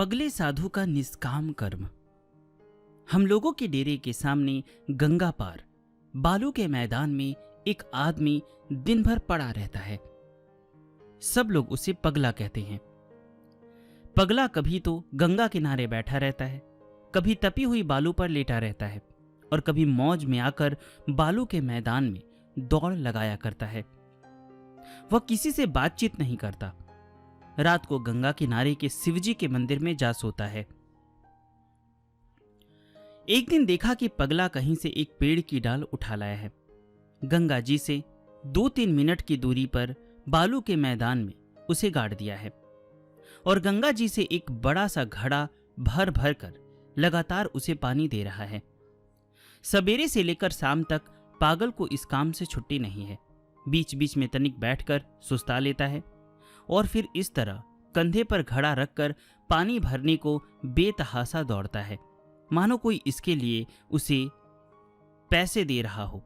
पगले साधु का निष्काम कर्म। हम लोगों के डेरे के सामने गंगा पार बालू के मैदान में एक आदमी दिन भर पड़ा रहता है। सब लोग उसे पगला कहते हैं। पगला कभी तो गंगा किनारे बैठा रहता है, कभी तपी हुई बालू पर लेटा रहता है और कभी मौज में आकर बालू के मैदान में दौड़ लगाया करता है। वह किसी से बातचीत नहीं करता। रात को गंगा किनारे के शिवजी के मंदिर में जा सोता है। एक दिन देखा कि पगला कहीं से एक पेड़ की डाल उठा लाया है। गंगा जी से 2-3 मिनट की दूरी पर बालू के मैदान में उसे गाड़ दिया है और गंगा जी से एक बड़ा सा घड़ा भर भर कर लगातार उसे पानी दे रहा है। सवेरे से लेकर शाम तक पागल को इस काम से छुट्टी नहीं है। बीच बीच में तनिक बैठकर सुस्ता लेता है और फिर इस तरह कंधे पर घड़ा रखकर पानी भरने को बेतहासा दौड़ता है, मानो कोई इसके लिए उसे पैसे दे रहा हो,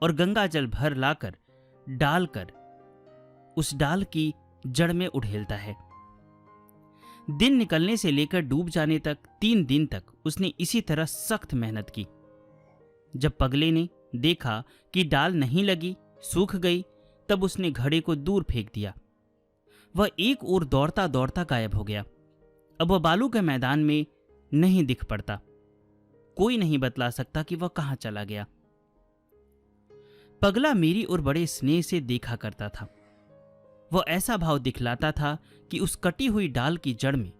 और गंगा जल भर लाकर डालकर उस डाल की जड़ में उड़ेलता है। दिन निकलने से लेकर डूब जाने तक 3 दिन तक उसने इसी तरह सख्त मेहनत की। जब पगले ने देखा कि डाल नहीं लगी, सूख गई, तब उसने घड़े को दूर फेंक दिया। वह एक ओर दौड़ता दौड़ता गायब हो गया। अब वह बालू के मैदान में नहीं दिख पड़ता। कोई नहीं बतला सकता कि वह कहां चला गया। पगला मेरी ओर बड़े स्नेह से देखा करता था। वह ऐसा भाव दिखलाता था कि उस कटी हुई डाल की जड़ में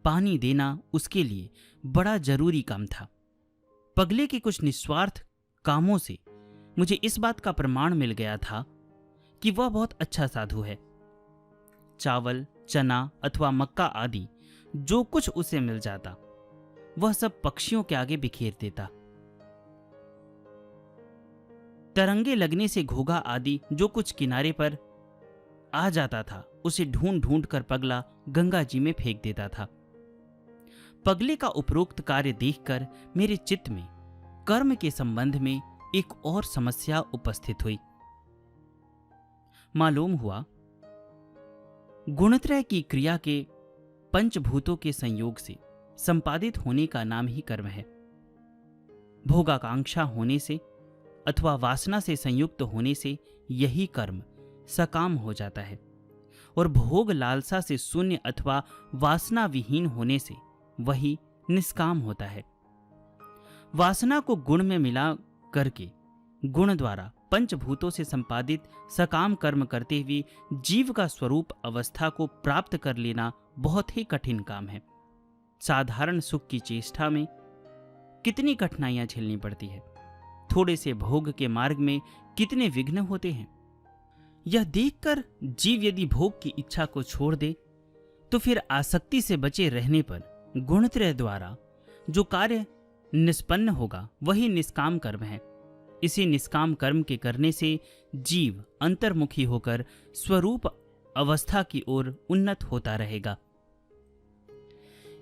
पानी देना उसके लिए बड़ा जरूरी काम था। पगले के कुछ निस्वार्थ कामों से मुझे इस बात का प्रमाण मिल गया था कि वह बहुत अच्छा साधु है। चावल, चना अथवा मक्का आदि जो कुछ उसे मिल जाता, वह सब पक्षियों के आगे बिखेर देता। तरंगे लगने से घोघा आदि जो कुछ किनारे पर आ जाता था, उसे ढूंढ ढूंढ कर पगला गंगा जी में फेंक देता था। पगले का उपरोक्त कार्य देखकर मेरे चित्त में कर्म के संबंध में एक और समस्या उपस्थित हुई। मालूम हुआ गुणत्रय की क्रिया के पंचभूतों के संयोग से संपादित होने का नाम ही कर्म है। भोगाकांक्षा होने से अथवा वासना से संयुक्त होने से यही कर्म सकाम हो जाता है, और भोग लालसा से शून्य अथवा वासना विहीन होने से वही निष्काम होता है। वासना को गुण में मिला करके गुण द्वारा पंचभूतों से संपादित सकाम कर्म करते हुए जीव का स्वरूप अवस्था को प्राप्त कर लेना बहुत ही कठिन काम है। साधारण सुख की चेष्टा में कितनी कठिनाइयां झेलनी पड़ती है। थोड़े से भोग के मार्ग में कितने विघ्न होते हैं। यह देखकर जीव यदि भोग की इच्छा को छोड़ दे तो फिर आसक्ति से बचे रहने पर गुणत्रय द्वारा जो कार्य निष्पन्न होगा वही निष्काम कर्म है। इसी निष्काम कर्म के करने से जीव अंतर्मुखी होकर स्वरूप अवस्था की ओर उन्नत होता रहेगा।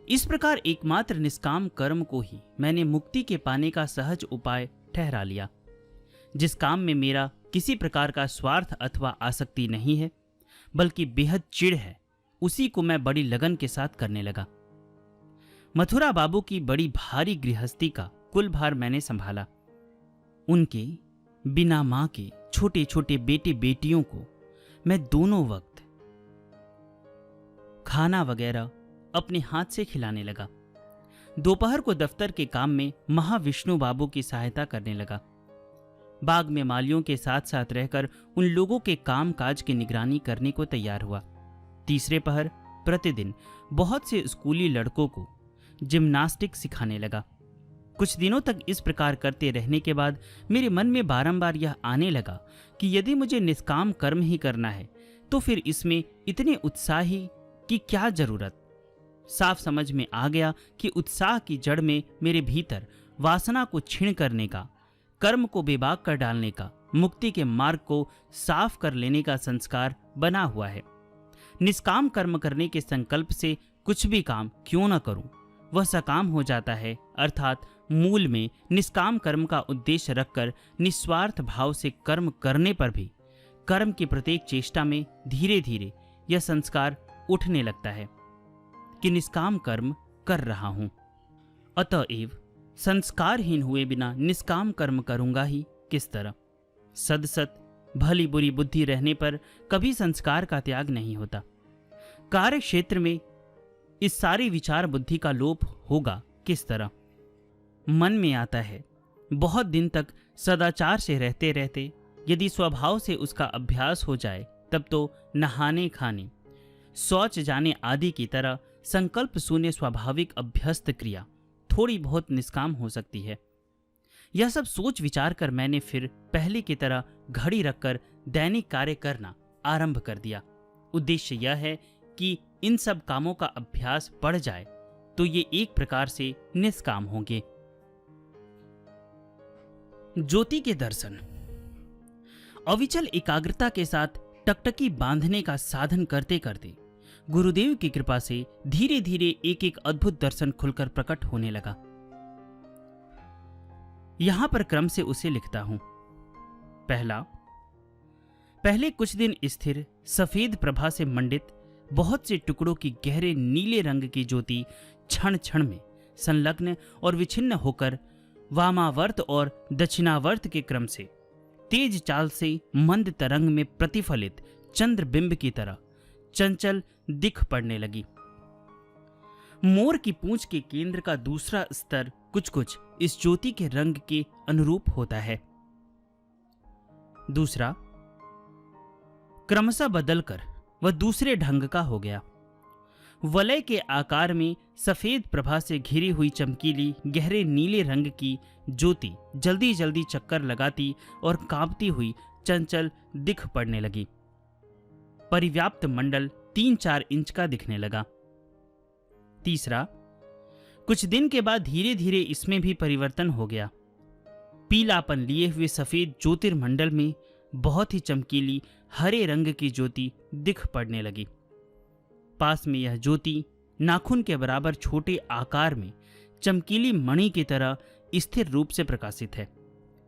इस प्रकार एकमात्र निष्काम कर्म को ही मैंने मुक्ति के पाने का सहज उपाय ठहरा लिया। जिस काम में मेरा किसी प्रकार का स्वार्थ अथवा आसक्ति नहीं है, बल्कि बेहद चिढ़ है, उसी को मैं बड़ी लगन के साथ करने लगा। मथुरा बाबू की बड़ी भारी गृहस्थी का कुल भार मैंने संभाला। उनके बिना मां के छोटे छोटे बेटे बेटियों को मैं दोनों वक्त खाना वगैरह अपने हाथ से खिलाने लगा। दोपहर को दफ्तर के काम में महाविष्णु बाबू की सहायता करने लगा। बाग में मालियों के साथ साथ रहकर उन लोगों के काम काज की निगरानी करने को तैयार हुआ। तीसरे पहर प्रतिदिन बहुत से स्कूली लड़कों को जिम्नास्टिक सिखाने लगा। कुछ दिनों तक इस प्रकार करते रहने के बाद मेरे मन में बारंबार यह आने लगा कि यदि मुझे निष्काम कर्म ही करना है तो फिर इसमें इतने उत्साही की क्या जरूरत। साफ समझ में आ गया कि उत्साह की जड़ में मेरे भीतर वासना को क्षीण करने का, कर्म को बेबाक कर डालने का, मुक्ति के मार्ग को साफ कर लेने का संस्कार बना हुआ है। निष्काम कर्म करने के संकल्प से कुछ भी काम क्यों न करूं, वह सकाम हो जाता है। अर्थात मूल में निष्काम कर्म का उद्देश्य रखकर निस्वार्थ भाव से कर्म करने पर भी कर्म की प्रत्येक चेष्टा में धीरे धीरे यह संस्कार उठने लगता है कि निष्काम कर्म कर रहा हूं। अतएव संस्कारहीन हुए बिना निष्काम कर्म करूंगा ही किस तरह। सदसत भली बुरी बुद्धि रहने पर कभी संस्कार का त्याग नहीं होता। कार्य क्षेत्र में इस सारी विचार बुद्धि का लोप होगा किस तरह। मन में आता है, बहुत दिन तक सदाचार से रहते रहते यदि स्वभाव से उसका अभ्यास हो जाए तब तो नहाने खाने शौच जाने आदि की तरह संकल्प शून्य स्वाभाविक अभ्यस्त क्रिया थोड़ी बहुत निष्काम हो सकती है। यह सब सोच विचार कर मैंने फिर पहले की तरह घड़ी रखकर दैनिक कार्य करना आरंभ कर दिया। उद्देश्य यह है कि इन सब कामों का अभ्यास बढ़ जाए तो ये एक प्रकार से निष्काम होंगे। ज्योति के दर्शन। अविचल एकाग्रता के साथ टकटकी बांधने का साधन करते करते गुरुदेव की कृपा से धीरे धीरे एक एक अद्भुत दर्शन खुलकर प्रकट होने लगा। यहां पर क्रम से उसे लिखता हूं। पहले कुछ दिन स्थिर सफेद प्रभा से मंडित बहुत से टुकड़ों की गहरे नीले रंग की ज्योति क्षण क्षण में संलग्न और विच्छिन्न होकर वामावर्त और दक्षिणावर्त के क्रम से तेज चाल से मंद तरंग में प्रतिफलित चंद्र बिंब की तरह चंचल दिख पड़ने लगी। मोर की पूंछ के केंद्र का दूसरा स्तर कुछ कुछ इस ज्योति के रंग के अनुरूप होता है। दूसरा क्रमशः बदलकर वह दूसरे ढंग का हो गया। वलय के आकार में सफेद प्रभा से घिरी हुई चमकीली गहरे नीले रंग की ज्योति जल्दी जल्दी चक्कर लगाती और कांपती हुई चंचल दिख पड़ने लगी। परिव्याप्त मंडल 3-4 इंच का दिखने लगा। तीसरा, कुछ दिन के बाद धीरे धीरे इसमें भी परिवर्तन हो गया। पीलापन लिए हुए सफेद ज्योतिर्मंडल में बहुत ही चमकीली हरे रंग की ज्योति दिख पड़ने लगी। पास में यह ज्योति नाखून के बराबर छोटे आकार में चमकीली मणि की तरह स्थिर रूप से प्रकाशित है।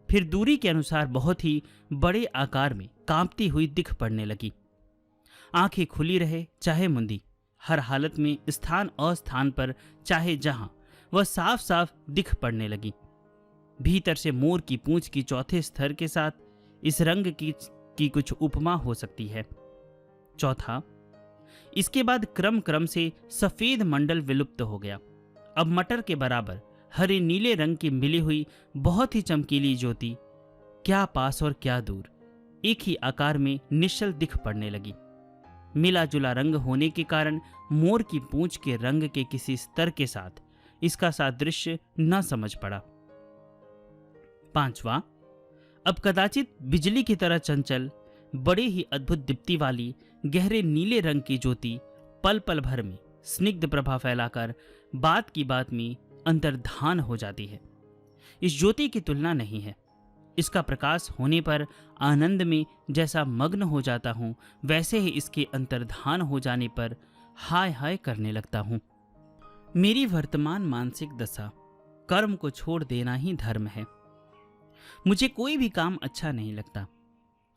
फिर दूरी के अनुसार बहुत ही बड़े आकार में कांपती हुई दिख पड़ने लगी। आंखें खुली रहे चाहे मुंदी, हर हालत में स्थान अस्थान पर चाहे जहां, वह साफ साफ दिख पड़ने लगी। भीतर से मोर की पूंछ की चौथे स्तर के साथ इस रंग की कुछ उपमा हो सकती है। चौथा, इसके बाद क्रम क्रम से सफेद मंडल विलुप्त हो गया। अब मटर के बराबर हरे नीले रंग की मिली हुई बहुत ही चमकीली ज्योति क्या पास और क्या दूर एक ही आकार में निश्चल दिख पड़ने लगी। मिला जुला रंग होने के कारण मोर की पूंछ के रंग के किसी स्तर के साथ इसका सादृश्य न समझ पड़ा। पांचवा, अब कदाचित बिजली की तरह चंचल बड़े ही अद्भुत दीप्ति वाली गहरे नीले रंग की ज्योति पल पल भर में स्निग्ध प्रभा फैलाकर बात की बात में अंतर्धान हो जाती है। इस ज्योति की तुलना नहीं है। इसका प्रकाश होने पर आनंद में जैसा मग्न हो जाता हूं, वैसे ही इसके अंतर्धान हो जाने पर हाय हाय करने लगता हूं। मेरी वर्तमान मानसिक दशा कर्म को छोड़ देना ही धर्म है। मुझे कोई भी काम अच्छा नहीं लगता।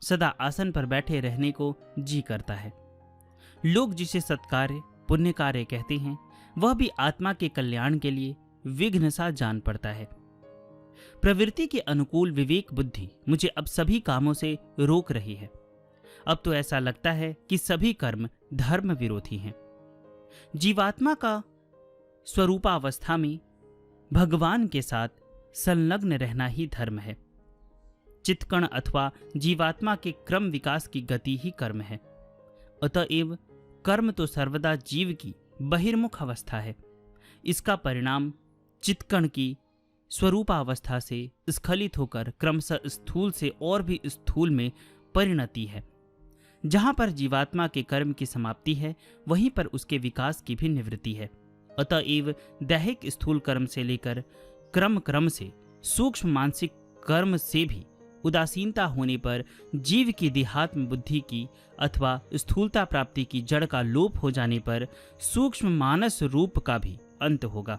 सदा आसन पर बैठे रहने को जी करता है। लोग जिसे सत्कार्य पुण्य कार्य कहते हैं, वह भी आत्मा के कल्याण के लिए विघ्न सा जान पड़ता है। प्रवृत्ति के अनुकूल विवेक बुद्धि मुझे अब सभी कामों से रोक रही है। अब तो ऐसा लगता है कि सभी कर्म धर्म विरोधी हैं। जीवात्मा का स्वरूपावस्था में भगवान के साथ संलग्न रहना ही धर्म है। चित्कण अथवा जीवात्मा के क्रम विकास की गति ही कर्म है। अतएव कर्म तो सर्वदा जीव की बहिर्मुख अवस्था है। इसका परिणाम चित्कण की स्वरूपावस्था से स्खलित होकर क्रमशः स्थूल से और भी स्थूल में परिणति है। जहां पर जीवात्मा के कर्म की समाप्ति है, वहीं पर उसके विकास की भी निवृत्ति है। अतएव दैहिक स्थूल कर्म से लेकर क्रम क्रम से सूक्ष्म मानसिक कर्म से भी उदासीनता होने पर जीव की देहात्म बुद्धि की अथवा स्थूलता प्राप्ति की जड़ का लोप हो जाने पर सूक्ष्म मानस रूप का भी अंत होगा।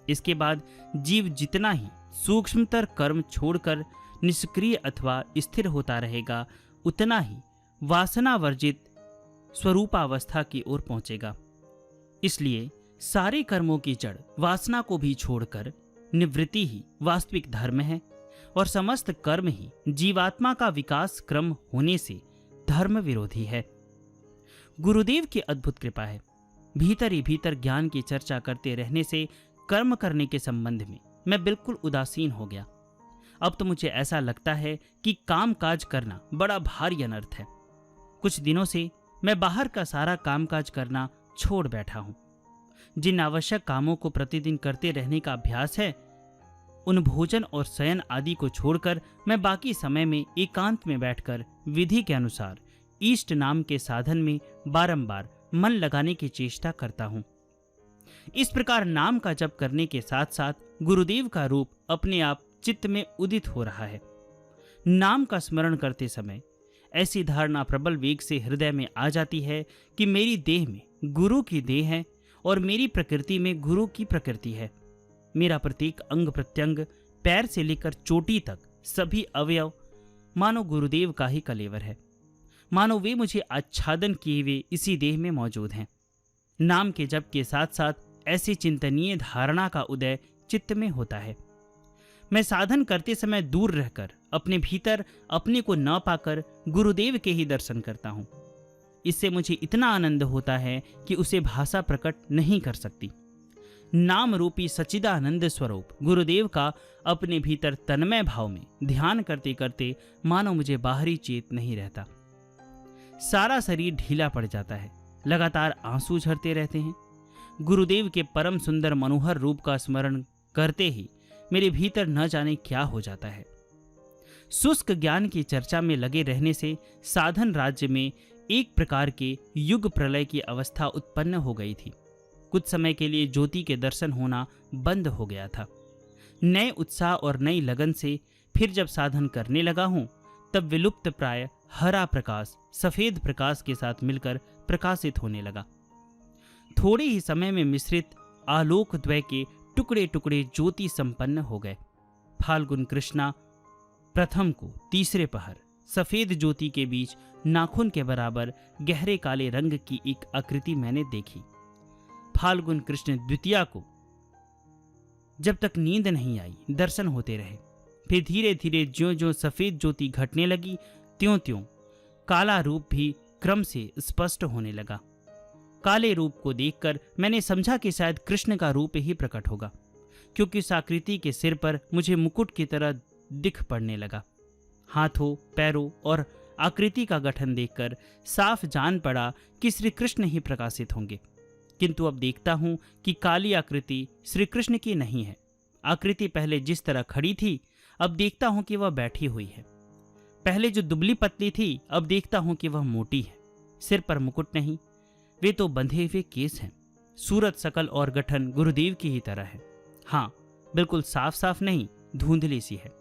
इसके बाद जीव जितना ही सूक्ष्मतर कर्म छोड़कर निष्क्रिय अथवा स्थिर होता रहेगा, उतना ही वासना वर्जित स्वरूपावस्था की ओर पहुंचेगा। इसलिए सारे कर्मों की जड़ वासना को भी छोड़कर निवृत्ति ही वास्तविक धर्म है और समस्त कर्म ही जीवात्मा का विकास क्रम होने से धर्म विरोधी है। गुरुदेव की अद्भुत कृपा है। भीतर ही भीतर ज्ञान की चर्चा करते रहने से कर्म करने के संबंध में मैं बिल्कुल उदासीन हो गया। अब तो मुझे ऐसा लगता है कि काम काज करना बड़ा भारी अनर्थ है। कुछ दिनों से मैं बाहर का सारा कामकाज करना छोड़ बैठा हूं। जिन आवश्यक कामों को प्रतिदिन करते रहने का अभ्यास है, उन भोजन और शयन आदि को छोड़कर मैं बाकी समय में एकांत में बैठकर विधि के अनुसार इष्ट नाम के साधन में बारंबार मन लगाने की चेष्टा करता हूं। इस प्रकार नाम का जप करने के साथ साथ गुरुदेव का रूप अपने आप चित्त में उदित हो रहा है। नाम का स्मरण करते समय ऐसी धारणा प्रबल वेग से हृदय में आ जाती है कि मेरी देह में गुरु की देह है और मेरी प्रकृति में गुरु की प्रकृति है। मेरा प्रत्येक अंग प्रत्यंग, पैर से लेकर चोटी तक सभी अवयव मानो गुरुदेव का ही कलेवर है। मानो वे मुझे आच्छादन किए हुए इसी देह में मौजूद हैं। नाम के जप के साथ साथ ऐसी चिंतनीय धारणा का उदय चित्त में होता है। मैं साधन करते समय दूर रहकर अपने भीतर अपने को न पाकर गुरुदेव के ही दर्शन करता हूँ। इससे मुझे इतना आनंद होता है कि उसे भाषा प्रकट नहीं कर सकती। नाम रूपी सच्चिदानंद स्वरूप गुरुदेव का अपने भीतर तन्मय भाव में ध्यान करते करते मानो मुझे बाहरी चेत नहीं रहता। सारा शरीर ढीला पड़ जाता है, लगातार आंसू झरते रहते हैं। गुरुदेव के परम सुंदर मनोहर रूप का स्मरण करते ही मेरे भीतर न जाने क्या हो जाता है। शुष्क ज्ञान की चर्चा में लगे रहने से साधन राज्य में एक प्रकार के युग प्रलय की अवस्था उत्पन्न हो गई थी। कुछ समय के लिए ज्योति के दर्शन होना बंद हो गया था। नए उत्साह और नई लगन से फिर जब साधन करने लगा हूं, तब विलुप्त प्राय हरा प्रकाश सफेद प्रकाश के साथ मिलकर प्रकाशित होने लगा। थोड़े ही समय में मिश्रित आलोक द्वय के टुकड़े टुकड़े ज्योति संपन्न हो गए। फाल्गुन कृष्णा प्रथम को तीसरे पहर सफेद ज्योति के बीच नाखून के बराबर गहरे काले रंग की एक आकृति मैंने देखी। फाल्गुन कृष्ण द्वितीया को जब तक नींद नहीं आई दर्शन होते रहे। फिर धीरे धीरे ज्यों ज्यों सफेद ज्योति घटने लगी, त्यों त्यों काला रूप भी क्रम से स्पष्ट होने लगा। काले रूप को देखकर मैंने समझा कि शायद कृष्ण का रूप ही प्रकट होगा, क्योंकि उस आकृति के सिर पर मुझे मुकुट की तरह दिख पड़ने लगा। हाथों, पैरों और आकृति का गठन देखकर साफ जान पड़ा कि श्री कृष्ण ही प्रकाशित होंगे। किंतु अब देखता हूं कि काली आकृति श्री कृष्ण की नहीं है। आकृति पहले जिस तरह खड़ी थी, अब देखता हूं कि वह बैठी हुई है। पहले जो दुबली पतली थी, अब देखता हूं कि वह मोटी है। सिर पर मुकुट नहीं, वे तो बंधे हुए केस हैं। सूरत, शकल और गठन गुरुदेव की ही तरह है। हाँ, बिल्कुल साफ साफ नहीं, धुंधली सी है।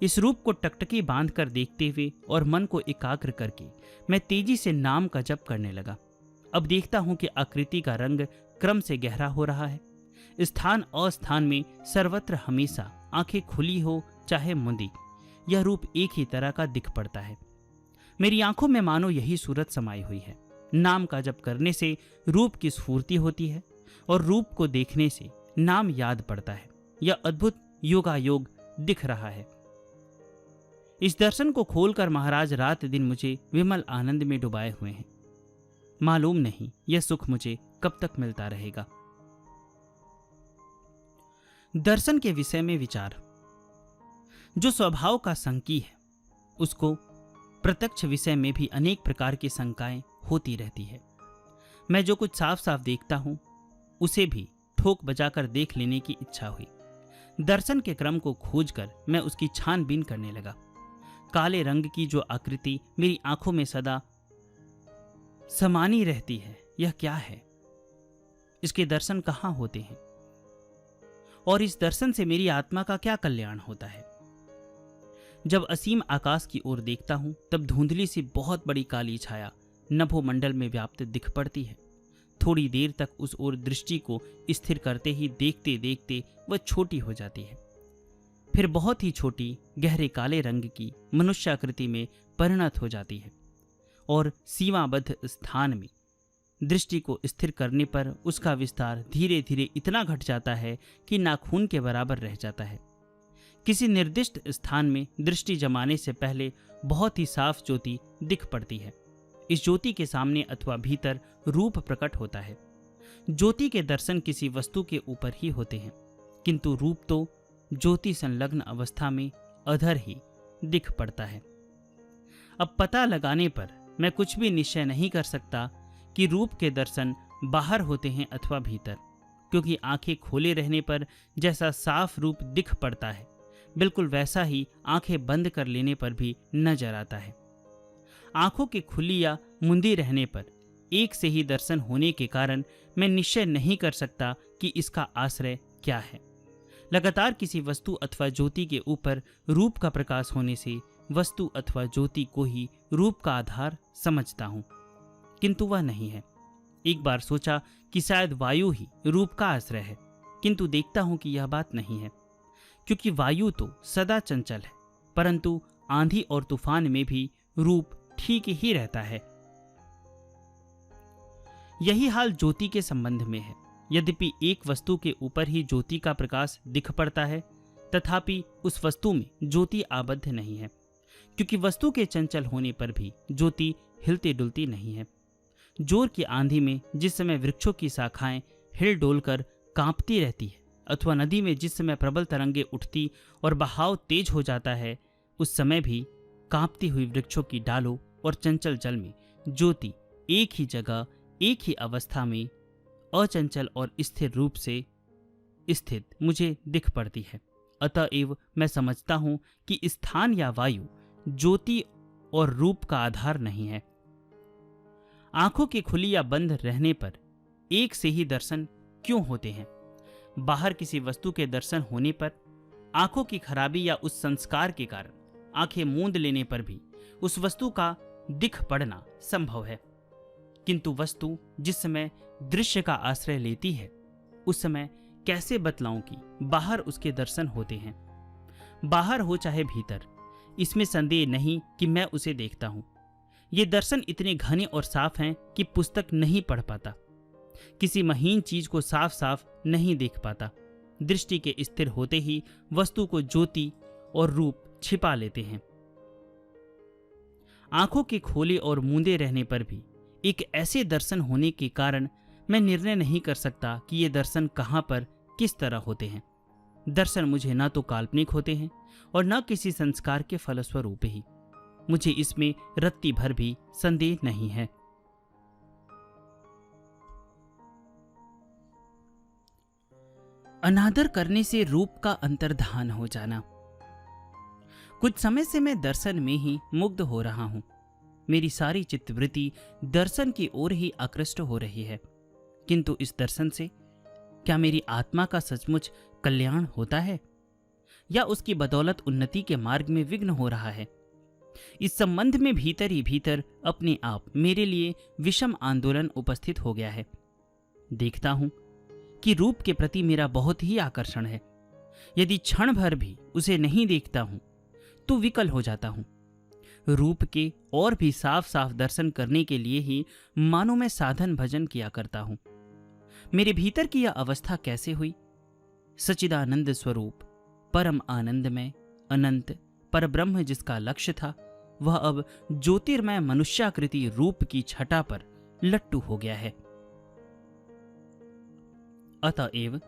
इस रूप को टकटकी बांध कर देखते हुए और मन को एकाग्र करके मैं तेजी से नाम का जप करने लगा। अब देखता हूं कि आकृति का रंग क्रम से गहरा हो रहा है। स्थान अस्थान में सर्वत्र हमेशा आंखें खुली हो चाहे मुंदी, यह रूप एक ही तरह का दिख पड़ता है। मेरी आंखों में मानो यही सूरत समाई हुई है। नाम का जप करने से रूप की स्फूर्ति होती है और रूप को देखने से नाम याद पड़ता है। यह अद्भुत योगायोग दिख रहा है। इस दर्शन को खोलकर महाराज रात दिन मुझे विमल आनंद में डुबाए हुए हैं। मालूम नहीं यह सुख मुझे कब तक मिलता रहेगा। दर्शन के विषय में विचार। जो स्वभाव का संकी है, उसको प्रत्यक्ष विषय में भी अनेक प्रकार की शंकाएं होती रहती है। मैं जो कुछ साफ साफ देखता हूं, उसे भी ठोक बजाकर देख लेने की इच्छा हुई। दर्शन के क्रम को खोजकर मैं उसकी छानबीन करने लगा। काले रंग की जो आकृति मेरी आंखों में सदा समानी रहती है, यह क्या है? इसके दर्शन कहाँ होते हैं? और इस दर्शन से मेरी आत्मा का क्या कल्याण होता है? जब असीम आकाश की ओर देखता हूं, तब धुंधली सी बहुत बड़ी काली छाया नभोमंडल में व्याप्त दिख पड़ती है। थोड़ी देर तक उस ओर दृष्टि को स्थिर करते ही देखते देखते वह छोटी हो जाती है। फिर बहुत ही छोटी गहरे काले रंग की मनुष्याकृति में परिणत हो जाती है और सीमाबद्ध स्थान में दृष्टि को स्थिर करने पर उसका विस्तार धीरे धीरे इतना घट जाता है कि नाखून के बराबर रह जाता है। किसी निर्दिष्ट स्थान में दृष्टि जमाने से पहले बहुत ही साफ ज्योति दिख पड़ती है। इस ज्योति के सामने अथवा भीतर रूप प्रकट होता है। ज्योति के दर्शन किसी वस्तु के ऊपर ही होते हैं, किंतु रूप तो ज्योति संलग्न अवस्था में अधर ही दिख पड़ता है। अब पता लगाने पर मैं कुछ भी निश्चय नहीं कर सकता कि रूप के दर्शन बाहर होते हैं अथवा भीतर, क्योंकि आंखें खोले रहने पर जैसा साफ रूप दिख पड़ता है, बिल्कुल वैसा ही आंखें बंद कर लेने पर भी नजर आता है। आंखों की खुली या मुंदी रहने पर एक से ही दर्शन होने के कारण मैं निश्चय नहीं कर सकता कि इसका आश्रय क्या है। लगातार किसी वस्तु अथवा ज्योति के ऊपर रूप का प्रकाश होने से वस्तु अथवा ज्योति को ही रूप का आधार समझता हूँ, किंतु वह नहीं है। एक बार सोचा कि शायद वायु ही रूप का आश्रय है, किंतु देखता हूँ कि यह बात नहीं है, क्योंकि वायु तो सदा चंचल है, परंतु आंधी और तूफान में भी रूप ठीक ही रहता है। यही हाल ज्योति के संबंध में है। यद्यपि एक वस्तु के ऊपर ही ज्योति का प्रकाश दिख पड़ता है, तथापि उस वस्तु में ज्योति आबद्ध नहीं है, क्योंकि वस्तु के चंचल होने पर भी ज्योति हिलती डुलती नहीं है। जोर की आंधी में जिस समय वृक्षों की शाखाएं हिल डोल कर कांपती रहती है, अथवा नदी में जिस समय प्रबल तरंगे उठती और बहाव तेज हो जाता है, उस समय भी कांपती हुई वृक्षों की डालों और चंचल जल में ज्योति एक ही जगह एक ही अवस्था में अचंचल और स्थिर रूप से स्थित मुझे दिख पड़ती है। अतएव मैं समझता हूं कि स्थान या वायु ज्योति और रूप का आधार नहीं है। आंखों की खुली या बंद रहने पर एक से ही दर्शन क्यों होते हैं? बाहर किसी वस्तु के दर्शन होने पर आंखों की खराबी या उस संस्कार के कारण आंखें मूंद लेने पर भी उस वस्तु का दिख पड़ना संभव है, किंतु वस्तु जिस समय दृश्य का आश्रय लेती है उस समय कैसे बतलाऊं कि बाहर उसके दर्शन होते हैं? बाहर हो चाहे भीतर, इसमें संदेह नहीं कि मैं उसे देखता हूं। ये दर्शन इतने घने और साफ हैं कि पुस्तक नहीं पढ़ पाता, किसी महीन चीज को साफ साफ नहीं देख पाता। दृष्टि के स्थिर होते ही वस्तु को ज्योति और रूप छिपा लेते हैं। आंखों के खोले और मूंदे रहने पर भी एक ऐसे दर्शन होने के कारण मैं निर्णय नहीं कर सकता कि ये दर्शन कहां पर किस तरह होते हैं। दर्शन मुझे न तो काल्पनिक होते हैं और न किसी संस्कार के फलस्वरूप ही। मुझे इसमें रत्ती भर भी संदेह नहीं है। अनादर करने से रूप का अंतर्धान हो जाना। कुछ समय से मैं दर्शन में ही मुग्ध हो रहा हूं। मेरी सारी चित्तवृत्ति दर्शन की ओर ही आकृष्ट हो रही है, किंतु इस दर्शन से क्या मेरी आत्मा का सचमुच कल्याण होता है या उसकी बदौलत उन्नति के मार्ग में विघ्न हो रहा है? इस संबंध में भीतर ही भीतर अपने आप मेरे लिए विषम आंदोलन उपस्थित हो गया है। देखता हूं कि रूप के प्रति मेरा बहुत ही आकर्षण है। यदि क्षण भर भी उसे नहीं देखता हूं तो विकल हो जाता हूं। रूप के और भी साफ साफ दर्शन करने के लिए ही मानो मैं साधन भजन किया करता हूं। मेरे भीतर की यह अवस्था कैसे हुई? सच्चिदानंद स्वरूप, परम आनंदमय, अनंत परब्रह्म जिसका लक्ष्य था, वह अब ज्योतिर्मय मनुष्याकृति रूप की छटा पर लट्टू हो गया है। अतएव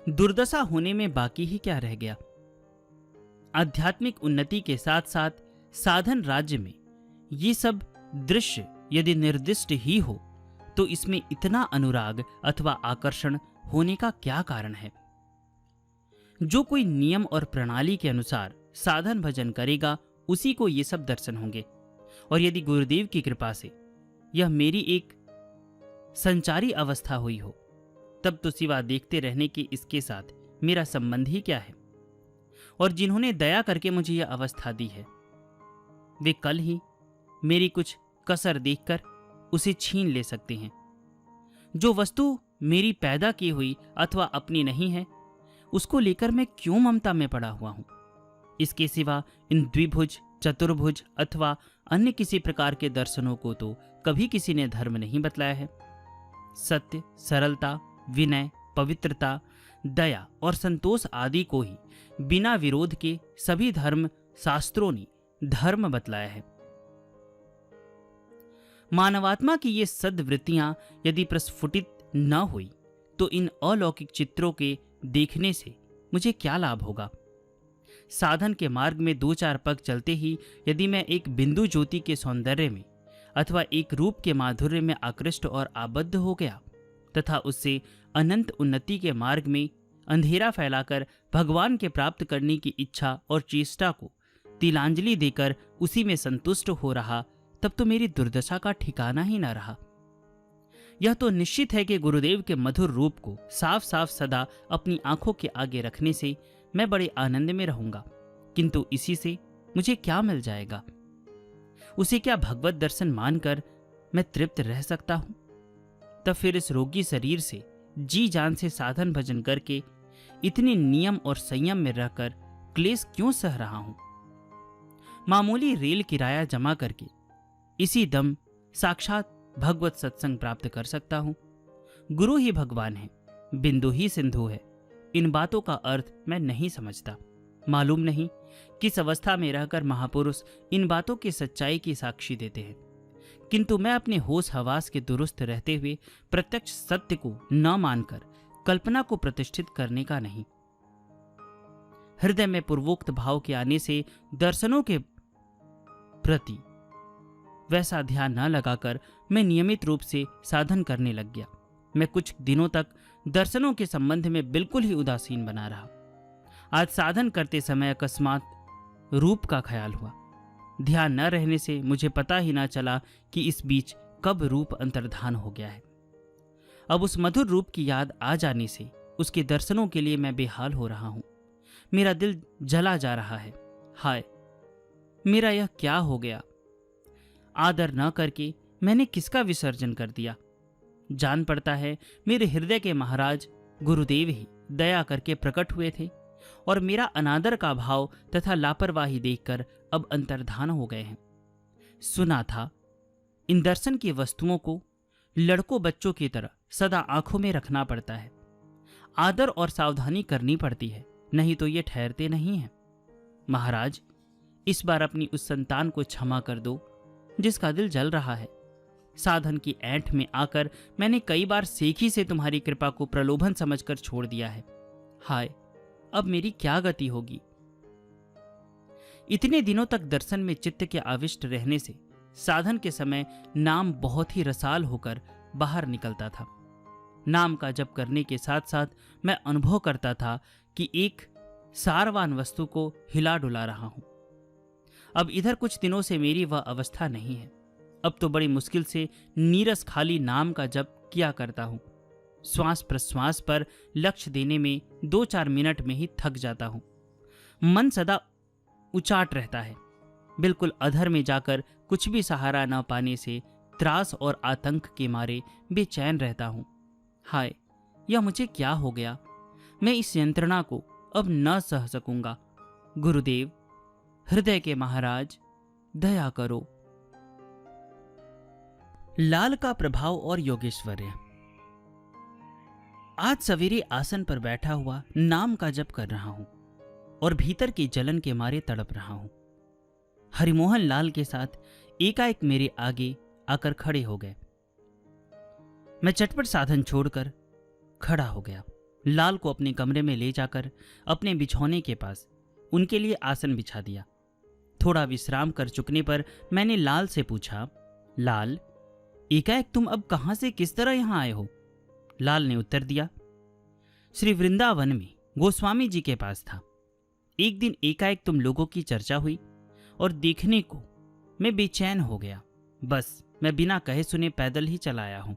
दुर्दशा होने में बाकी ही क्या रह गया? आध्यात्मिक उन्नति के साथ साथ साधन राज्य में ये सब दृश्य यदि निर्दिष्ट ही हो तो इसमें इतना अनुराग अथवा आकर्षण होने का क्या कारण है? जो कोई नियम और प्रणाली के अनुसार साधन भजन करेगा उसी को ये सब दर्शन होंगे। और यदि गुरुदेव की कृपा से यह मेरी एक संचारी अवस्था हुई हो, तब तो सिवा देखते रहने के इसके साथ मेरा संबंध ही क्या है? और जिन्होंने दया करके मुझे यह अवस्था दी है, वे कल ही मेरी कुछ कसर देखकर उसे छीन ले सकते हैं। जो वस्तु मेरी पैदा की हुई अथवा अपनी नहीं है, उसको लेकर मैं क्यों ममता में पड़ा हुआ हूं? इसके सिवा इन द्विभुज, चतुर्भुज अथवा अन्य किसी प्रकार के दर्शनों को तो कभी किसी ने धर्म नहीं बतलाया है। सत्य, सरलता, विनय, पवित्रता, दया और संतोष आदि को ही बिना विरोध के सभी धर्म शास्त्रों ने धर्म बतलाया है। मानवात्मा की ये सद्वृत्तियां यदि प्रस्फुटित न हुई तो इन अलौकिक चित्रों के देखने से मुझे क्या लाभ होगा। साधन के मार्ग में 2-4 पग चलते ही यदि मैं एक बिंदु ज्योति के सौंदर्य में अथवा एक रूप के माधुर्य में आकृष्ट और आबद्ध हो गया तथा उससे अनंत उन्नति के मार्ग में अंधेरा फैलाकर भगवान के प्राप्त करने की इच्छा और चेष्टा को तिलांजलि देकर उसी में संतुष्ट हो रहा, तब तो मेरी दुर्दशा का ठिकाना ही न रहा। यह तो निश्चित है कि गुरुदेव के मधुर रूप को साफ साफ सदा अपनी आंखों के आगे रखने से मैं बड़े आनंद में रहूंगा, किंतु इसी से मुझे क्या मिल जाएगा? उसे क्या भगवत दर्शन मानकर मैं तृप्त रह सकता हूं? तब फिर इस रोगी शरीर से जी जान से साधन भजन करके इतने नियम और संयम में रहकर क्लेश क्यों सह रहा हूं? मामूली रेल किराया जमा करके इसी दम साक्षात भगवत सत्संग प्राप्त कर सकता हूं। गुरु ही भगवान है, बिंदु ही सिंधु है। इन बातों का अर्थ मैं नहीं समझता। मालूम नहीं किस अवस्था में रहकर महापुरुष इन बातों की सच्चाई की साक्षी देते हैं, किंतु मैं अपने होश हवास के दुरुस्त रहते हुए प्रत्यक्ष सत्य को न मानकर कल्पना को प्रतिष्ठित करने का नहीं। हृदय में पूर्वोक्त भाव के आने से दर्शनों के प्रति वैसा ध्यान न लगाकर मैं नियमित रूप से साधन करने लग गया। मैं कुछ दिनों तक दर्शनों के संबंध में बिल्कुल ही उदासीन बना रहा। आज साधन करते समय अकस्मात रूप का ख्याल हुआ। ध्यान न रहने से मुझे पता ही ना चला कि इस बीच कब रूप अंतर्धान हो गया है। अब उस मधुर रूप की याद आ जाने से उसके दर्शनों के लिए मैं बेहाल हो रहा हूं। मेरा दिल जला जा रहा है। हाय, मेरा यह क्या हो गया? आदर न करके मैंने किसका विसर्जन कर दिया? जान पड़ता है मेरे हृदय के महाराज गुरुदेव ही दया करके प्रकट हुए थे और मेरा अनादर का भाव तथा लापरवाही देखकर अब अंतर्धान हो गए हैं। सुना था इन दर्शन की वस्तुओं को लड़कों बच्चों की तरह सदा आंखों में रखना पड़ता है। आदर और सावधानी करनी पड़ती है, नहीं तो ये ठहरते नहीं हैं। महाराज, इस बार अपनी उस संतान को क्षमा कर दो जिसका दिल जल रहा है। साधन की ऐंठ में आकर मैंने कई बार सेखी से तुम्हारी कृपा को प्रलोभन समझकर छोड़ दिया है। हाय, अब मेरी क्या गति होगी? इतने दिनों तक दर्शन में चित्त के आविष्ट रहने से साधन के समय नाम बहुत ही रसाल होकर बाहर निकलता था। नाम का जप करने के साथ साथ मैं अनुभव करता था कि एक सारवान वस्तु को हिला डुला रहा हूं। अब इधर कुछ दिनों से मेरी वह अवस्था नहीं है। अब तो बड़ी मुश्किल से नीरस खाली नाम का जप किया करता हूं। श्वास प्रश्वास पर लक्ष्य देने में 2-4 मिनट में ही थक जाता हूं। मन सदा उचाट रहता है। बिल्कुल अधर में जाकर कुछ भी सहारा न पाने से त्रास और आतंक के मारे बेचैन रहता हूं। हाय, यह मुझे क्या हो गया? मैं इस यंत्रणा को अब न सह सकूंगा। गुरुदेव, हृदय के महाराज, दया करो। लाल का प्रभाव और योगेश्वर्य। आज सवेरे आसन पर बैठा हुआ नाम का जप कर रहा हूं और भीतर की जलन के मारे तड़प रहा हूं। हरिमोहन लाल के साथ एकाएक मेरे आगे आकर खड़े हो गए। मैं चटपट साधन छोड़कर खड़ा हो गया। लाल को अपने कमरे में ले जाकर अपने बिछौने के पास उनके लिए आसन बिछा दिया। थोड़ा विश्राम कर चुकने पर मैंने लाल से पूछा, लाल, एकाएक तुम अब कहां से किस तरह यहां आए हो? लाल ने उत्तर दिया, श्री वृंदावन में गोस्वामी जी के पास था। एक दिन एकाएक तुम लोगों की चर्चा हुई और देखने को मैं बेचैन हो गया। बस मैं बिना कहे सुने पैदल ही चला आया हूं।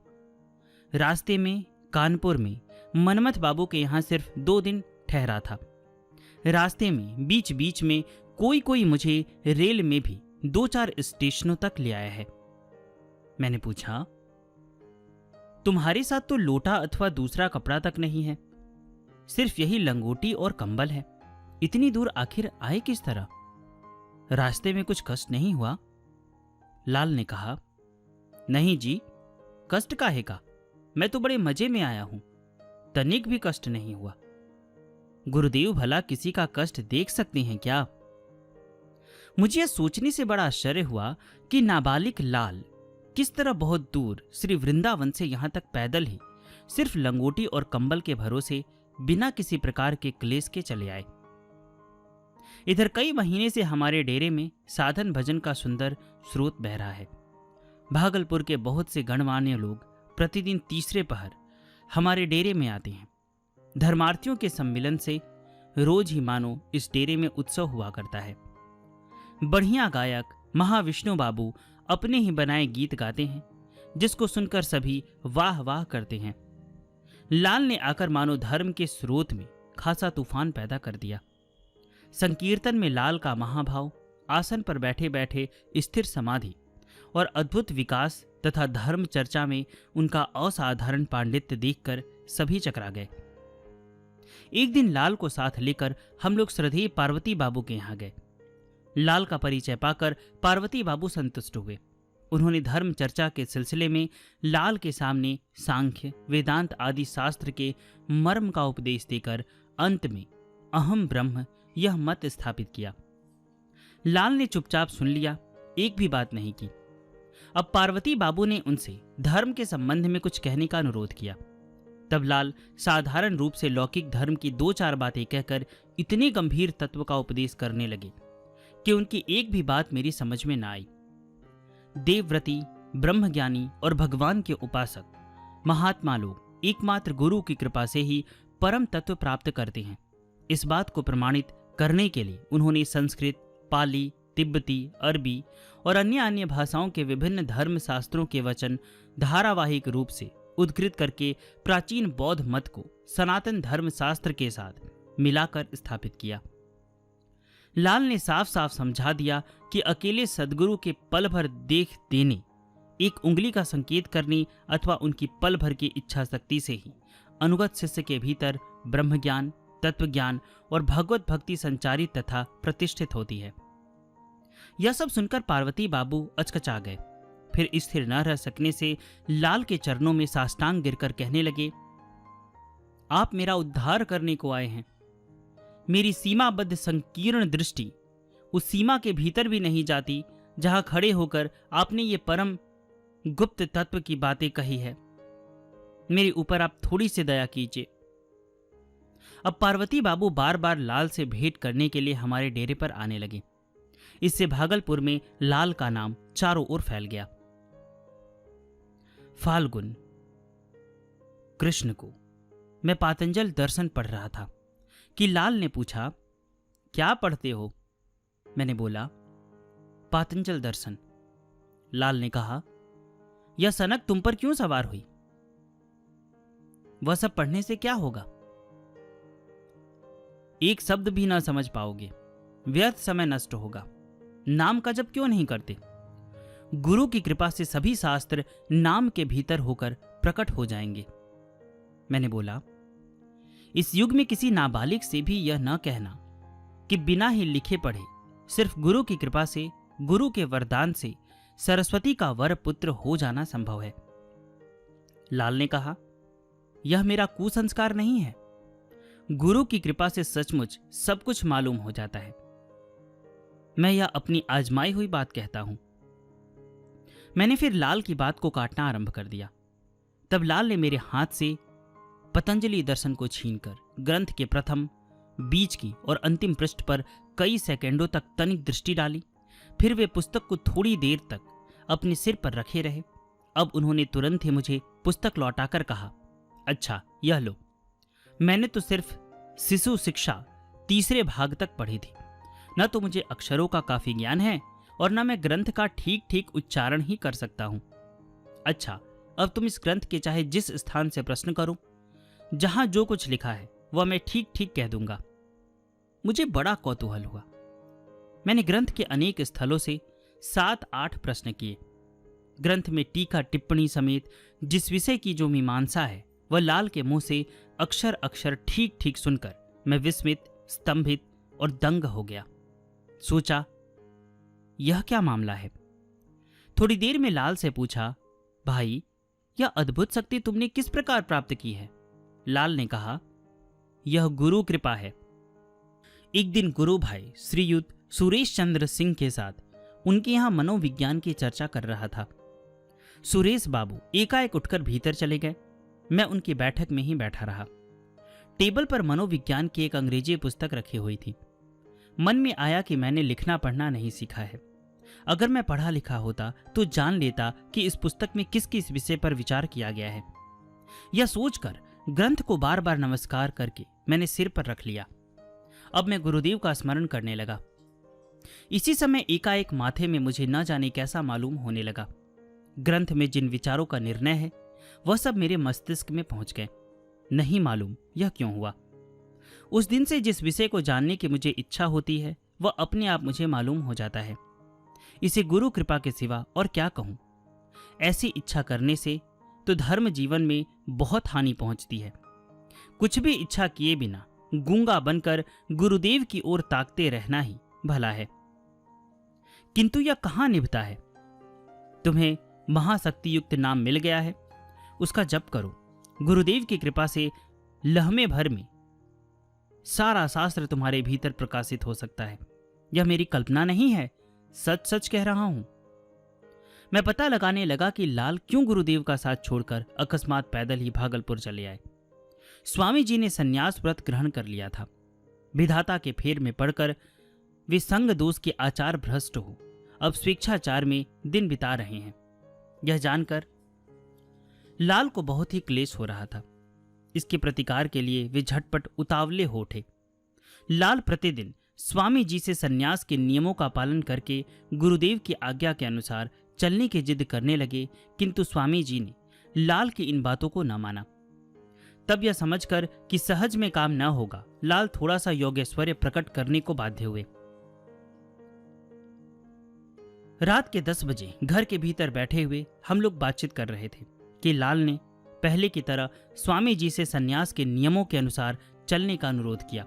रास्ते में कानपुर में मनमथ बाबू के यहां सिर्फ 2 दिन ठहरा था। रास्ते में बीच बीच में कोई मुझे रेल में भी 2-4 स्टेशनों तक ले आया है। मैंने पूछा, तुम्हारे साथ तो लोटा अथवा दूसरा कपड़ा तक नहीं है, सिर्फ यही लंगोटी और कंबल है। इतनी दूर आखिर आए किस तरह? रास्ते में कुछ कष्ट नहीं हुआ? लाल ने कहा, नहीं जी, कष्ट काहे का? मैं तो बड़े मजे में आया हूं, तनिक भी कष्ट नहीं हुआ। गुरुदेव भला किसी का कष्ट देख सकते हैं क्या? मुझे यह सोचने से बड़ा आश्चर्य हुआ कि नाबालिग लाल किस तरह बहुत दूर श्री वृंदावन से यहां तक पैदल ही सिर्फ लंगोटी और कंबल के भरोसे बिना किसी प्रकार के क्लेश के चले आए। इधर कई महीने से हमारे डेरे में साधन भजन का सुंदर स्रोत बह रहा है। भागलपुर के बहुत से गणमान्य लोग प्रतिदिन तीसरे पहर हमारे डेरे में आते हैं। धर्मार्थियों के सम्मिलन से रोज ही मानो इस डेरे में उत्सव हुआ करता है। बढ़िया गायक महाविष्णु बाबू अपने ही बनाए गीत गाते हैं, जिसको सुनकर सभी वाह वाह करते हैं। लाल ने आकर मानो धर्म के स्रोत में खासा तूफान पैदा कर दिया। संकीर्तन में लाल का महाभाव, आसन पर बैठे बैठे स्थिर समाधि और अद्भुत विकास तथा धर्म चर्चा में उनका असाधारण पांडित्य देखकर सभी चकरा गए। एक दिन लाल को साथ लेकर हम लोग श्रद्धेय पार्वती बाबू के यहाँ गए। लाल का परिचय पाकर पार्वती बाबू संतुष्ट हुए। उन्होंने धर्म चर्चा के सिलसिले में लाल के सामने सांख्य, वेदांत आदि शास्त्र के मर्म का उपदेश देकर अंत में अहम ब्रह्म यह मत स्थापित किया। लाल ने चुपचाप सुन लिया, एक भी बात नहीं की। अब पार्वती बाबू ने उनसे धर्म के संबंध में कुछ कहने का अनुरोध किया। तब लाल साधारण रूप से लौकिक धर्म की 2-4 बातें कहकर इतने गंभीर तत्व का उपदेश करने लगे कि उनकी एक भी बात मेरी समझ में न आई। देवव्रती, ब्रह्मज्ञानी और भगवान के उपासक महात्मा लोग एकमात्र गुरु की कृपा से ही परम तत्व प्राप्त करते हैं। इस बात को प्रमाणित करने के लिए उन्होंने संस्कृत, पाली, तिब्बती, अरबी और अन्य भाषाओं के विभिन्न धर्म शास्त्रों के वचन धारावाहिक रूप से उद्धृत करके प्राचीन बौद्ध मत को सनातन धर्म शास्त्र के साथ मिलाकर स्थापित किया। लाल ने साफ साफ समझा दिया कि अकेले सदगुरु के पल भर देख देने, एक उंगली का संकेत करने अथवा उनकी पल भर की इच्छा शक्ति से ही अनुगत शिष्य के भीतर ब्रह्मज्ञान, तत्वज्ञान और भगवत भक्ति संचारित तथा प्रतिष्ठित होती है। यह सब सुनकर पार्वती बाबू अचकचा गए। फिर स्थिर न रह सकने से लाल के चरणों में साष्टांग गिरकर कहने लगे, आप मेरा उद्धार करने को आए हैं। मेरी सीमाबद्ध संकीर्ण दृष्टि उस सीमा के भीतर भी नहीं जाती जहां खड़े होकर आपने ये परम गुप्त तत्व की बातें कही है। मेरे ऊपर आप थोड़ी सी दया कीजिए। अब पार्वती बाबू बार बार लाल से भेंट करने के लिए हमारे डेरे पर आने लगे। इससे भागलपुर में लाल का नाम चारों ओर फैल गया। फाल्गुन कृष्ण को मैं पातंजल दर्शन पढ़ रहा था कि लाल ने पूछा, क्या पढ़ते हो? मैंने बोला, पातंजल दर्शन। लाल ने कहा, यह सनक तुम पर क्यों सवार हुई? वह सब पढ़ने से क्या होगा? एक शब्द भी ना समझ पाओगे, व्यर्थ समय नष्ट होगा। नाम का जप क्यों नहीं करते? गुरु की कृपा से सभी शास्त्र नाम के भीतर होकर प्रकट हो जाएंगे। मैंने बोला, इस युग में किसी नाबालिग से भी यह न कहना कि बिना ही लिखे पढ़े सिर्फ गुरु की कृपा से, गुरु के वरदान से सरस्वती का वर पुत्र हो जाना संभव है। लाल ने कहा, यह मेरा कुसंस्कार नहीं है। गुरु की कृपा से सचमुच सब कुछ मालूम हो जाता है। मैं यह अपनी आजमाई हुई बात कहता हूं। मैंने फिर लाल की बात को काटना आरंभ कर दिया। तब लाल ने मेरे हाथ से पतंजलि दर्शन को छीनकर ग्रंथ के प्रथम, बीच की और अंतिम पृष्ठ पर कई सेकंडों तक तनिक दृष्टि डाली। फिर वे पुस्तक को थोड़ी देर तक अपने सिर पर रखे रहे। अब उन्होंने तुरंत ही मुझे पुस्तक लौटाकर कहा, अच्छा यह लो। मैंने तो सिर्फ शिशु शिक्षा 3 भाग तक पढ़ी थी। न तो मुझे अक्षरों का काफी ज्ञान है और न मैं ग्रंथ का ठीक ठीक उच्चारण ही कर सकता हूं। अच्छा, अब तुम इस ग्रंथ के चाहे जिस स्थान से प्रश्न करो, जहां जो कुछ लिखा है वह मैं ठीक ठीक कह दूंगा। मुझे बड़ा कौतूहल हुआ। मैंने ग्रंथ के अनेक स्थलों से 7-8 प्रश्न किए। ग्रंथ में टीका टिप्पणी समेत जिस विषय की जो मीमांसा है वह लाल के मुंह से अक्षर अक्षर ठीक ठीक सुनकर मैं विस्मित, स्तंभित और दंग हो गया। सोचा, यह क्या मामला है? थोड़ी देर में लाल से पूछा, भाई यह अद्भुत शक्ति तुमने किस प्रकार प्राप्त की है? लाल ने कहा, यह गुरु कृपा है। एक दिन गुरु भाई श्रीयुत सुरेश चंद्र सिंह के साथ उनके यहाँ मनोविज्ञान की चर्चा कर रहा था। सुरेश बाबू एकाएक उठकर भीतर चले गए। मैं उनकी बैठक में ही बैठा रहा। टेबल पर मनोविज्ञान की एक अंग्रेजी पुस्तक रखी हुई थी। मन में आया कि मैंने लिखना पढ़ना नहीं सीखा है। अगर मैं पढ़ा लिखा होता तो जान लेता कि इस पुस्तक में किस किस विषय पर विचार किया गया है। यह सोचकर ग्रंथ को बार बार नमस्कार करके मैंने सिर पर रख लिया। अब मैं गुरुदेव का स्मरण करने लगा। इसी समय एकाएक माथे में मुझे न जाने कैसा मालूम होने लगा। ग्रंथ में जिन विचारों का निर्णय है वह सब मेरे मस्तिष्क में पहुंच गए। नहीं मालूम यह क्यों हुआ। उस दिन से जिस विषय को जानने की मुझे इच्छा होती है वह अपने आप मुझे मालूम हो जाता है। इसे गुरु कृपा के सिवा और क्या कहूं। ऐसी इच्छा करने से तो धर्म जीवन में बहुत हानि पहुंचती है। कुछ भी इच्छा किए बिना गूंगा बनकर गुरुदेव की ओर ताकते रहना ही भला है। किंतु यह कहां निभता है। तुम्हें महाशक्ति युक्त नाम मिल गया है, उसका जप करो। गुरुदेव की कृपा से लहमे भर में सारा शास्त्र तुम्हारे भीतर प्रकाशित हो सकता है। यह मेरी कल्पना नहीं है, सच सच कह रहा हूं। मैं पता लगाने लगा कि लाल क्यों गुरुदेव का साथ छोड़कर अकस्मात पैदल ही भागलपुर चले आए। स्वामी जी ने संन्यास व्रत ग्रहण कर लिया था। विधाता के फेर में पड़कर वे संग दोष के आचार भ्रष्ट हो अब स्वेच्छाचार में दिन बिता रहे हैं। यह जानकर लाल को बहुत ही क्लेश हो रहा था। इसके प्रतिकार के लिए वे झटपट उतावले हो उठे। लाल प्रतिदिन स्वामी जी से सन्यास के नियमों का पालन करके गुरुदेव की आज्ञा के अनुसार चलने की जिद करने लगे, किंतु स्वामी जी ने लाल की इन बातों को न माना। तब यह समझकर कि सहज में काम न होगा, लाल थोड़ा सा योगेश्वर्य प्रकट करने को बाध्य हुए। रात के 10 बजे घर के भीतर बैठे हुए हम लोग बातचीत कर रहे थे कि लाल ने पहले की तरह स्वामी जी से सन्यास के नियमों के अनुसार चलने का अनुरोध किया।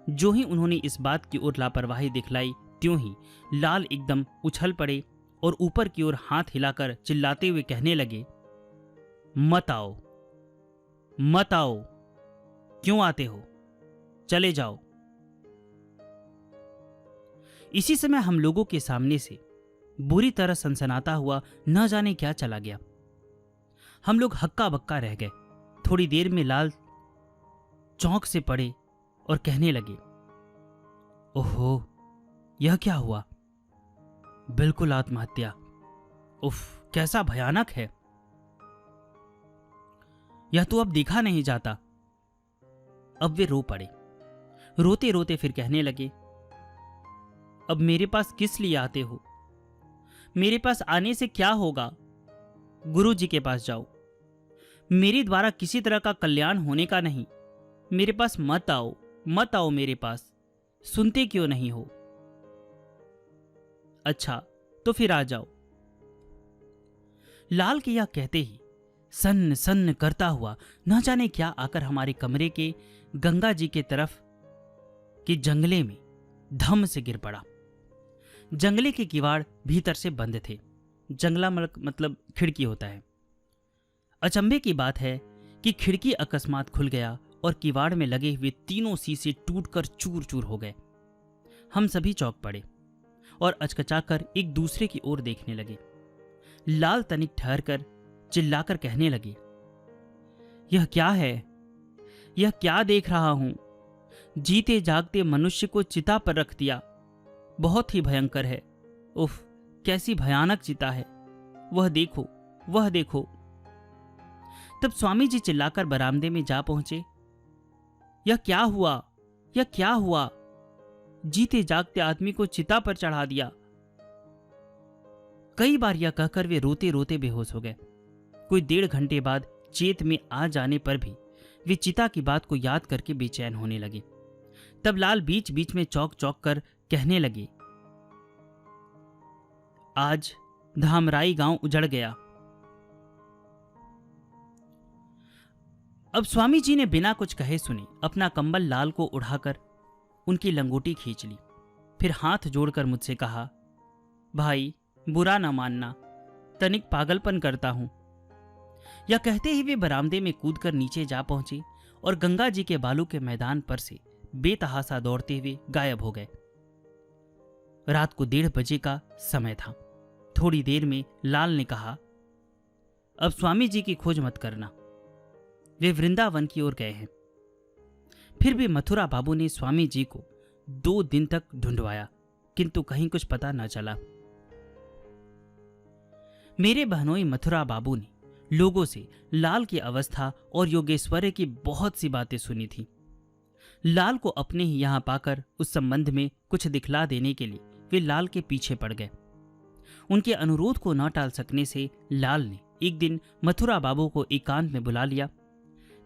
जो ही उन्होंने इस बात की ओर लापरवाही दिखलाई, त्यों ही लाल एकदम उछल पड़े और ऊपर की ओर हाथ हिलाकर चिल्लाते हुए कहने लगे, मत आओ, मत आओ, क्यों आते हो, चले जाओ। इसी समय हम लोगों के सामने से बुरी तरह सनसनाता हुआ न जाने क्या चला गया। हम लोग हक्का बक्का रह गए। थोड़ी देर में लाल चौंक से पड़े और कहने लगे, ओहो, यह क्या हुआ? बिल्कुल आत्महत्या। उफ, कैसा भयानक है। यह तो अब देखा नहीं जाता। अब वे रो पड़े। रोते रोते फिर कहने लगे, अब मेरे पास किस लिए आते हो? मेरे पास आने से क्या होगा? गुरु जी के पास जाओ। मेरे द्वारा किसी तरह का कल्याण होने का नहीं। मेरे पास मत आओ, मत आओ मेरे पास। सुनते क्यों नहीं हो? अच्छा, तो फिर आ जाओ। लाल के यह कहते ही सन्न सन्न करता हुआ न जाने क्या आकर हमारे कमरे के गंगा जी के तरफ के जंगले में धम से गिर पड़ा। जंगले के किवाड़ भीतर से बंद थे। जंगला मतलब खिड़की होता है। अचंभे की बात है कि खिड़की अकस्मात खुल गया और किवाड़ में लगे हुए तीनों शीशे टूटकर चूर चूर हो गए। हम सभी चौंक पड़े और अचकचाकर एक दूसरे की ओर देखने लगे। लाल तनिक ठहरकर चिल्लाकर कहने लगे, यह क्या है? यह क्या देख रहा हूं? जीते जागते मनुष्य को चिता पर रख दिया। बहुत ही भयंकर है। उफ, कैसी भयानक चिता है। वह देखो, वह देखो। तब स्वामी जी चिल्लाकर बरामदे में जा पहुंचे। यह क्या हुआ? यह क्या हुआ? जीते जागते आदमी को चिता पर चढ़ा दिया। कई बार यह कहकर वे रोते रोते बेहोश हो गए। कोई 1.5 घंटे बाद चेत में आ जाने पर भी वे चिता की बात को याद करके बेचैन होने लगे। तब लाल बीच बीच में चौक चौक कर कहने लगे, आज धामराई गांव उजड़ गया। अब स्वामी जी ने बिना कुछ कहे सुने अपना कंबल लाल को उड़ाकर उनकी लंगोटी खींच ली। फिर हाथ जोड़कर मुझसे कहा, भाई बुरा ना मानना, तनिक पागलपन करता हूं। या कहते ही वे बरामदे में कूदकर नीचे जा पहुंचे और गंगा जी के बालू के मैदान पर से बेतहासा दौड़ते हुए गायब हो गए। रात को 1:30 बजे का समय था। थोड़ी देर में लाल ने कहा, अब स्वामी जी की खोज मत करना, वे वृंदावन की ओर गए हैं। फिर भी मथुरा बाबू ने स्वामी जी को 2 दिन तक ढूंढवाया, किंतु कहीं कुछ पता न चला। मेरे बहनोई मथुरा बाबू ने लोगों से लाल की अवस्था और योगेश्वरी की बहुत सी बातें सुनी थी। लाल को अपने ही यहां पाकर उस संबंध में कुछ दिखला देने के लिए वे लाल के पीछे पड़ गए। उनके अनुरोध को न टाल सकने से लाल ने एक दिन मथुरा बाबू को एकांत में बुला लिया।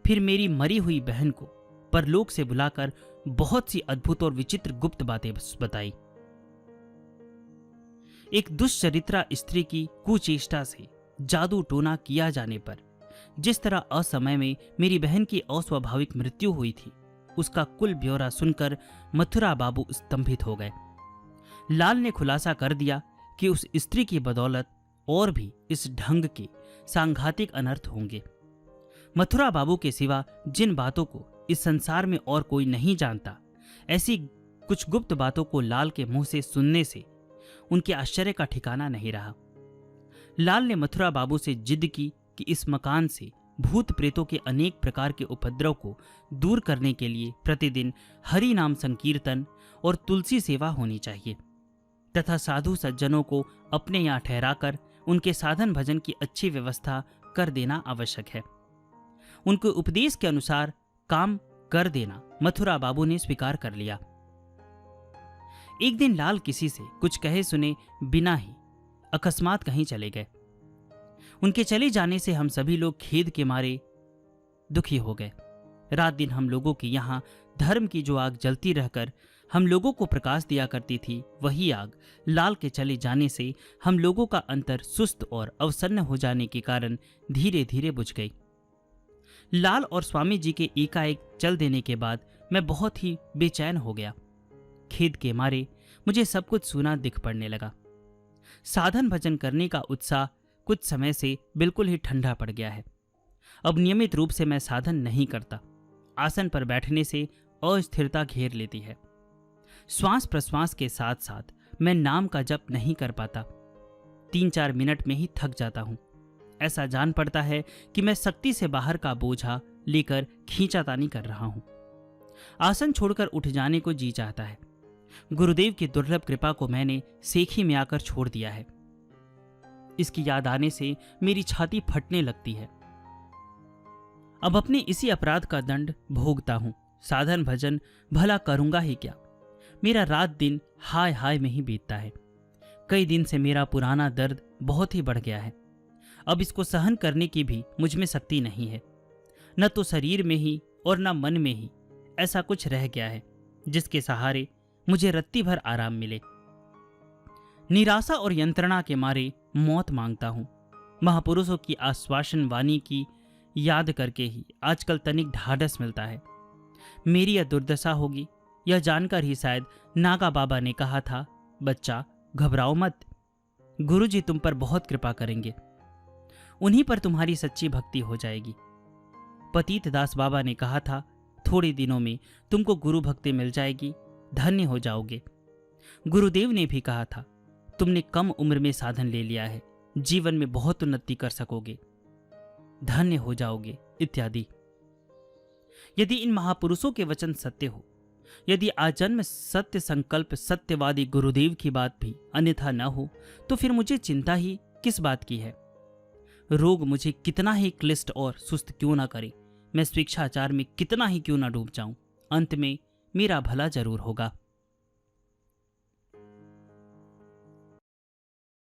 फिर मेरी मरी हुई बहन को परलोक से बुलाकर बहुत सी अद्भुत और विचित्र गुप्त बातें बताई। एक दुष्चरित्रा स्त्री की कुचेष्टा से जादू टोना किया जाने पर जिस तरह असमय में मेरी बहन की अस्वाभाविक मृत्यु हुई थी, उसका कुल ब्यौरा सुनकर मथुरा बाबू स्तंभित हो गए। लाल ने खुलासा कर दिया कि उस स्त्री की बदौलत और भी इस ढंग के सांघातिक अनर्थ होंगे। मथुरा बाबू के सिवा जिन बातों को इस संसार में और कोई नहीं जानता, ऐसी कुछ गुप्त बातों को लाल के मुंह से सुनने से उनके आश्चर्य का ठिकाना नहीं रहा। लाल ने मथुरा बाबू से जिद की कि इस मकान से भूत प्रेतों के अनेक प्रकार के उपद्रव को दूर करने के लिए प्रतिदिन हरि नाम संकीर्तन और तुलसी सेवा होनी चाहिए तथा साधु सज्जनों को अपने यहाँ ठहराकर उनके साधन भजन की अच्छी व्यवस्था कर देना आवश्यक है। उनके उपदेश के अनुसार काम कर देना मथुरा बाबू ने स्वीकार कर लिया। एक दिन लाल किसी से कुछ कहे सुने बिना ही अकस्मात कहीं चले गए। उनके चले जाने से हम सभी लोग खेद के मारे दुखी हो गए। रात दिन हम लोगों के यहाँ धर्म की जो आग जलती रहकर हम लोगों को प्रकाश दिया करती थी, वही आग लाल के चले जाने से हम लोगों का अंतर सुस्त और अवसन्न हो जाने के कारण धीरे धीरे बुझ गई। लाल और स्वामी जी के एकाएक चल देने के बाद मैं बहुत ही बेचैन हो गया। खेद के मारे मुझे सब कुछ सूना दिख पड़ने लगा। साधन भजन करने का उत्साह कुछ समय से बिल्कुल ही ठंडा पड़ गया है। अब नियमित रूप से मैं साधन नहीं करता। आसन पर बैठने से अस्थिरता घेर लेती है। श्वास प्रश्वास के साथ साथ मैं नाम का जप नहीं कर पाता। 3-4 मिनट में ही थक जाता हूँ। ऐसा जान पड़ता है कि मैं शक्ति से बाहर का बोझा लेकर खींचातानी कर रहा हूँ। आसन छोड़कर उठ जाने को जी चाहता है। गुरुदेव की दुर्लभ कृपा को मैंने सेखी में आकर छोड़ दिया है। इसकी याद आने से मेरी छाती फटने लगती है। अब अपने इसी अपराध का दंड भोगता हूं। साधन भजन भला करूंगा ही क्या। मेरा रात दिन हाय हाय में ही बीतता है। कई दिन से मेरा पुराना दर्द बहुत ही बढ़ गया है। अब इसको सहन करने की भी मुझ में शक्ति नहीं है। न तो शरीर में ही और न मन में ही ऐसा कुछ रह गया है जिसके सहारे मुझे रत्ती भर आराम मिले। निराशा और यंत्रणा के मारे मौत मांगता हूं। महापुरुषों की आश्वासन वाणी की याद करके ही आजकल तनिक ढाढ़स मिलता है। मेरी यह दुर्दशा होगी यह जानकर ही शायद नागा बाबा ने कहा था, बच्चा घबराओ मत, गुरुजी तुम पर बहुत कृपा करेंगे, उन्हीं पर तुम्हारी सच्ची भक्ति हो जाएगी। पतित दास बाबा ने कहा था, थोड़े दिनों में तुमको गुरु भक्ति मिल जाएगी, धन्य हो जाओगे। गुरुदेव ने भी कहा था, तुमने कम उम्र में साधन ले लिया है, जीवन में बहुत उन्नति कर सकोगे, धन्य हो जाओगे इत्यादि। यदि इन महापुरुषों के वचन सत्य हो, यदि आजन्म सत्य संकल्प सत्यवादी गुरुदेव की बात भी अन्यथा न हो, तो फिर मुझे चिंता ही किस बात की है। रोग मुझे कितना ही क्लिष्ट और सुस्त क्यों ना करे, मैं स्वेच्छाचार में कितना ही क्यों ना डूब जाऊं, अंत में मेरा भला जरूर होगा।